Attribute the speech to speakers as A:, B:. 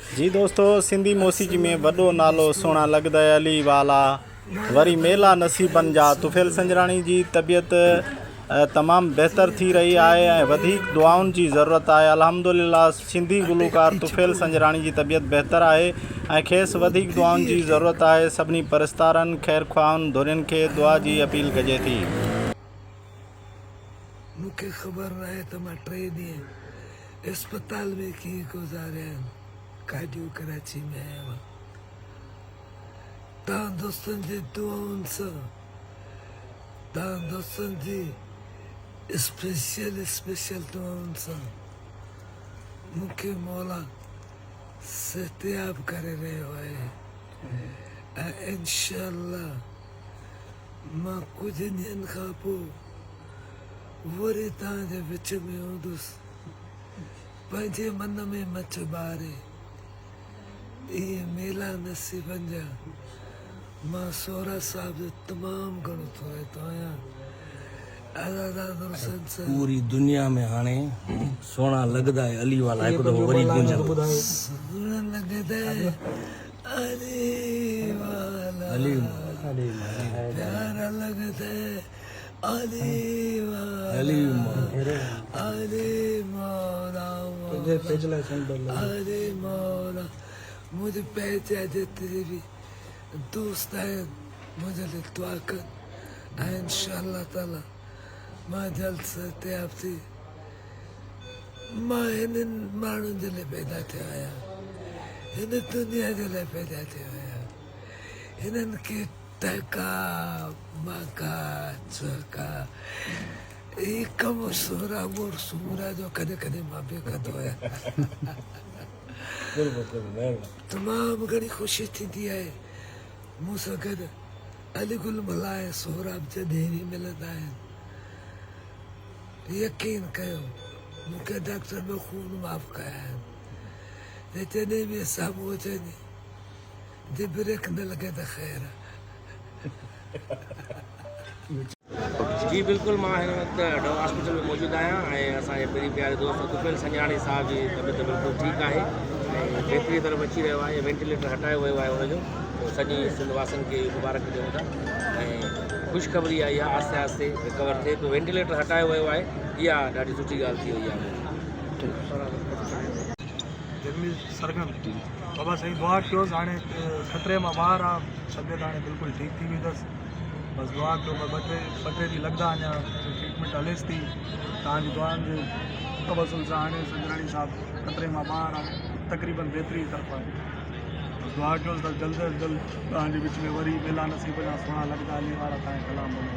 A: जी दोस्तों, सिंधी मौसीक़ी में वॾो नालो सुहिणा लॻंदा अली वाला वरी मेला नसीबनि जा। तुफ़ैल संजराणी जी तबियत तमामु बहितर थी रही आहे ऐं वधीक दुआउनि जी ज़रूरत आहे। अल्हम्दुलिल्लाह सिंधी गुलकार तुफ़ैल संजराणी जी तबियत बहितर आहे ऐं खेसि वधीक दुआउनि जी ज़रूरत आहे। सभिनी परस्तारनि ख़ैर ख़्वाहनि धुरियुनि खे दुआ जी अपील कजे थी।
B: मूंखे ख़बर न आहे त मां 3 ॾींहं अस्पताल में कीअं गुज़ारिया आहिनि। कार्डियो कराची में आहियां। तव्हां दोस्तनि जी दुआउनि सां, तव्हां दोस्तनि जी स्पेशल दुआउनि सां मूंखे मौला सिहतयाब करे रहियो आहे ऐं इंशाअल्लाह मां कुझु ॾींहंनि खां पोइ वरी तव्हांजे विच में हूंदुसि। पंहिंजे मन में मच ॿारे इहे मेला नसीबनि जा मां सोहरा साहिब जो तमामु घणो थोरो आहियां।
C: पूरी दुनिया में हाणे सोना लगदा है अली वाला एक दफो वरी गूंजा
B: सोना लगदा है अली वाला,
C: अली
B: प्यारा लगदा है अली वाला, अली मौला, अली मौला। मुझे पहचान जितने भी दोस्त हैं मुझे लिए दुआ कर इंशाअल्लाह ताला मां जल्द सिहतयाब थी। मां हिननि माण्हुनि जे लाइ पैदा थियो आहियां, हिन दुनिया जे लाइ पैदा थियो आहियां। हिननि खे टका मका चका ही कम सोरा मोर सूरा जो कॾहिं कॾहिं मां बि कंदो आहियां। तमामु घणी ख़ुशी थींदी आहे मूंसां गॾु अली गुल मलाए सोहराब जॾहिं बि मिलंदा आहिनि। यकीन कयो मूंखे डॉक्टर में खून माफ़ कया आहिनि। जॾहिं बि साम्हूं अचनि जे ब्रेक न लॻे त ख़ैर।
C: जी बिल्कुल, मां हिन वक़्तु डॉ हॉस्पिटल में मौजूदु आहियां ऐं असांजे पहिरीं प्यारे दोस्त तुफ़ैल संजराणी साहिब जी तबियत बिल्कुलु ठीकु आहे ऐं बहितरी तरफ़ अची रहियो आहे। वेंटिलेटर हटायो वियो आहे हुनजो, सॼी सिंधवासियुनि खे मुबारक ॾियूं था ऐं ख़ुशख़बरी आई आहे, आहिस्ते आहिस्ते रिकवर थिए पियो। वेंटिलेटर हटायो वियो आहे, इहा ॾाढी सुठी ॻाल्हि थी वई आहे।
D: सरगम बाबा साईं दुआ कयोसि, हाणे ख़तरे मां ॿाहिरि आहे, तबियत हाणे बिल्कुलु ठीकु थी वेंदसि। बसि दुआ कयो, ॿ टे ॾींहं लॻंदा, अञा ट्रीटमेंट हलेसि थी। तव्हांजी दुआनि जे तवसुल सां हाणे संजराणी साहिबु ख़तरे मां ॿाहिरि आहे, तक़रीबन बहितरी तरफ़ आहे। बसि दुआ कयोसि त जल्द अज जल्द तव्हांजे विच में वरी मेला नसीब जा सुहिणा लॻंदा अली वारा तव्हांजे कलाम में।